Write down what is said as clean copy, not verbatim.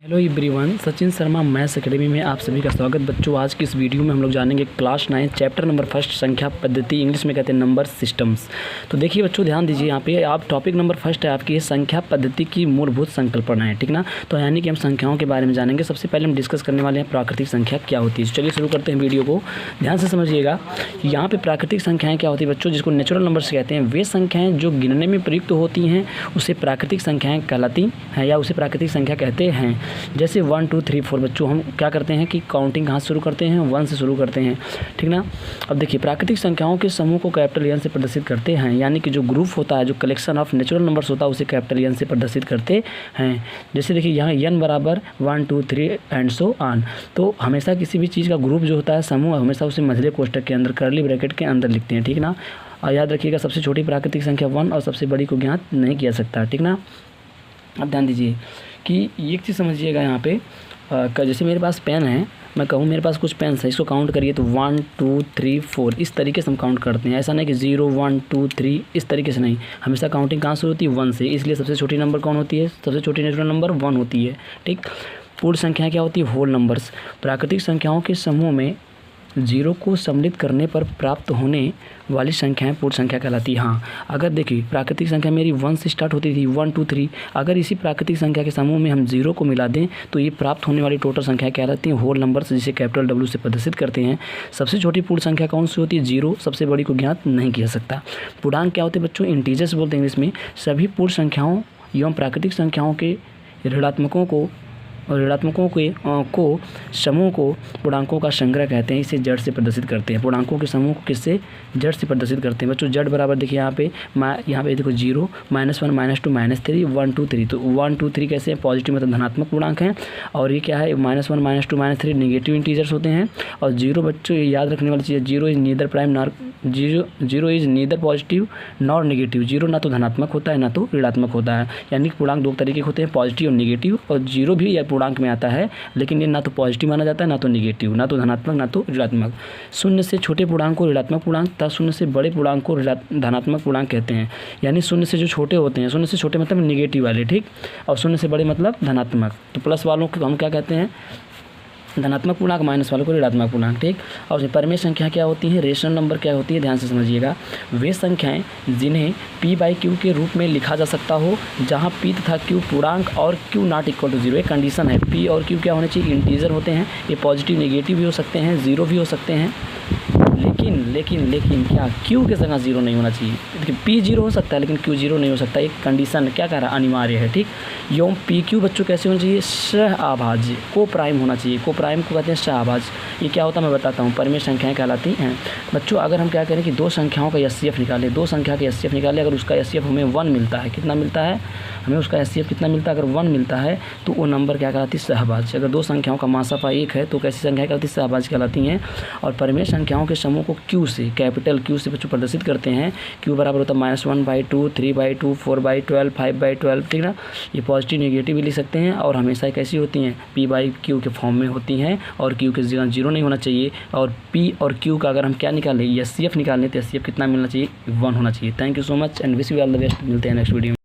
Hello everyone, Sachin Sharma maths academy में आप सभी का स्वागत। बच्चों, आज की इस वीडियो में हम लोग जानेंगे क्लास 9 चैप्टर नंबर 1 संख्या पद्धति, इंग्लिश में कहते हैं नंबर सिस्टम्स। तो देखिए बच्चों, ध्यान दीजिए, यहाँ पे आप टॉपिक नंबर 1 है आपकी संख्या पद्धति की मूलभूत संकल्पना है, ठीक ना। तो यानी कि हम संख्याओं के बारे में जानेंगे। सबसे पहले हम डिस्कस करने वाले हैं प्राकृतिक संख्या क्या होती है। चलिए शुरू करते हैं वीडियो को। ध्यान से समझिएगा, यहाँ पे प्राकृतिक संख्याएँ क्या होती है बच्चों, जिसको नेचुरल नंबर्स कहते हैं। वे संख्याएँ जो गिनने में प्रयुक्त होती हैं उसे प्राकृतिक संख्याएँ कहलाती हैं या उसे प्राकृतिक संख्या कहते हैं। जैसे 1 2 3 4 बच्चों, हम क्या करते हैं कि काउंटिंग कहाँ से शुरू करते हैं, 1 से शुरू करते हैं, ठीक ना। अब देखिए, प्राकृतिक संख्याओं के समूह को कैपिटल एन से प्रदर्शित करते हैं, यानी कि जो ग्रुप होता है, जो कलेक्शन ऑफ नेचुरल नंबर्स होता है उसे कैपिटल एन से प्रदर्शित करते हैं। जैसे देखिए यहाँ n बराबर 1 2 3 एंड सो ऑन। तो हमेशा किसी भी चीज़ का ग्रुप जो होता है, समूह, हमेशा उसे मझले कोष्ठक के अंदर, कर्ली ब्रैकेट के अंदर लिखते हैं, ठीक ना। और याद रखिएगा, सबसे छोटी प्राकृतिक संख्या 1 और सबसे बड़ी को ज्ञात नहीं किया सकता, ठीक ना। अब ध्यान दीजिए कि एक चीज़ समझिएगा यहाँ पे, जैसे मेरे पास पेन है, मैं कहूँ मेरे पास कुछ पेन्स है, इसको काउंट करिए तो 1 2 3 4 इस तरीके से हम काउंट करते हैं। ऐसा नहीं कि 0 1 2 3 इस तरीके से नहीं, हमेशा काउंटिंग कहाँ से होती है, 1 से। इसलिए सबसे छोटी नंबर कौन होती है, सबसे छोटी नेचुरल नंबर 1 होती है, ठीक। पूर्ण संख्या क्या होती है, होल नंबर्स। प्राकृतिक संख्याओं के समूह में 0 को सम्मिलित करने पर प्राप्त होने वाली संख्याएं पूर्ण संख्या कहलाती है। हाँ, अगर देखिए प्राकृतिक संख्या मेरी 1 से स्टार्ट होती थी, 1 2 3, अगर इसी प्राकृतिक संख्या के समूह में हम 0 को मिला दें तो ये प्राप्त होने वाली टोटल संख्या कहलाती है होल नंबर्स, जिसे कैपिटल W से प्रदर्शित करते हैं। सबसे छोटी पूर्ण संख्या कौन सी होती है, 0, सबसे बड़ी को ज्ञात नहीं किया सकता। पूर्णांक क्या होते हैं बच्चों, इंटीजर्स बोलते हैं इंग्लिश में। सभी पूर्ण संख्याओं एवं प्राकृतिक संख्याओं के ऋणात्मकों को समूह को पूर्णांकों का संग्रह कहते हैं। इसे जड़ से प्रदर्शित करते हैं। पूर्णांकों के समूह को किससे, जड़ से प्रदर्शित करते हैं बच्चों। जड़ बराबर देखिए यहाँ पे देखो 0 -1 -2 -3 1 2 3। तो 1 2 3 कैसे हैं, पॉजिटिव मतलब धनात्मक पूर्णांक हैं। और ये क्या है, -1 -2 -3 नेगेटिव इंटीजर्स होते हैं। और 0 बच्चों, ये याद रखने वाली चीज़ है, 0 is neither prime nor 0 is neither positive nor negative. 0 ना तो धनात्मक होता है ना तो ऋणात्मक होता है। यानी कि पूर्णांक 2 तरीके के होते हैं, पॉजिटिव और नेगेटिव। और 0 भी पूर्णांक में आता है, लेकिन ये ना तो पॉजिटिव माना जाता है ना तो नेगेटिव, ना तो धनात्मक ना तो ऋणात्मक। 0 से छोटे पूर्णांक को ऋणात्मक पूर्णांक तथा 0 से बड़े पूर्णांक को धनात्मक पूर्णांक कहते हैं। यानी 0 से जो छोटे होते हैं, 0 से छोटे मतलब नेगेटिव वाले, ठीक, और 0 से बड़े मतलब धनात्मक। तो प्लस वालों को हम क्या कहते हैं, धनात्मक पूर्णांक, माइनस वालों को ऋणात्मक पूर्णांक, ठीक। और परिमेय संख्या क्या होती है, रेशनल नंबर क्या होती है, ध्यान से समझिएगा। वे संख्याएं जिन्हें p/q के रूप में लिखा जा सकता हो, जहां p तथा q पूर्णांक और q नॉट इक्वल टू 0। एक कंडीशन है, p और q क्या होने चाहिए, इंटीजर होते हैं। ये पॉजिटिव नेगेटिव भी हो सकते हैं, 0 भी हो सकते हैं, लेकिन क्या q के संग 0 नहीं होना चाहिए। देखिए p 0 हो सकता है लेकिन q 0 नहीं हो सकता। एक कंडीशन क्या कह रहा है, अनिवार्य है, ठीक। एवं pq बच्चों कैसे होना चाहिए, सहअभाज्य, को प्राइम होना चाहिए। को प्राइम को कहते हैं सहअभाज्य। ये क्या होता है मैं बताता हूँ, परिमेय संख्याएं कहलाती हैं बच्चों। अगर हम क्या करें कि दो संख्याओं का एचसीएफ निकालें, दो संख्या का एचसीएफ निकालें, अगर उसका एचसीएफ हमें 1 मिलता है, कितना मिलता है हमें, उसका एचसीएफ कितना मिलता है, अगर 1 मिलता है तो वो नंबर क्या कहलाती है, सहअभाज्य। अगर दो संख्याओं का मासाफा 1 है तो कैसी संख्या कहलाती है, सहअभाज्य कहलाती हैं। और परिमेय संख्याओं के समूह को q से, कैपिटल Q से बच्चों प्रदर्शित करते हैं। q बराबर होता है -1/2 3/2 4/12 5/12, ठीक ना। ये पॉजिटिव नेगेटिव भी लिख सकते हैं। और हमेशा कैसी होती हैं, p/q के फॉर्म में होती हैं। और q के 0 नहीं होना चाहिए। और p और q का अगर हम क्या निकालें, एचसीएफ निकालें, तो एचसीएफ कितना मिलना चाहिए, 1 होना चाहिए। Thank you so much and wish you all the best. मिलते हैं नेक्स्ट वीडियो में।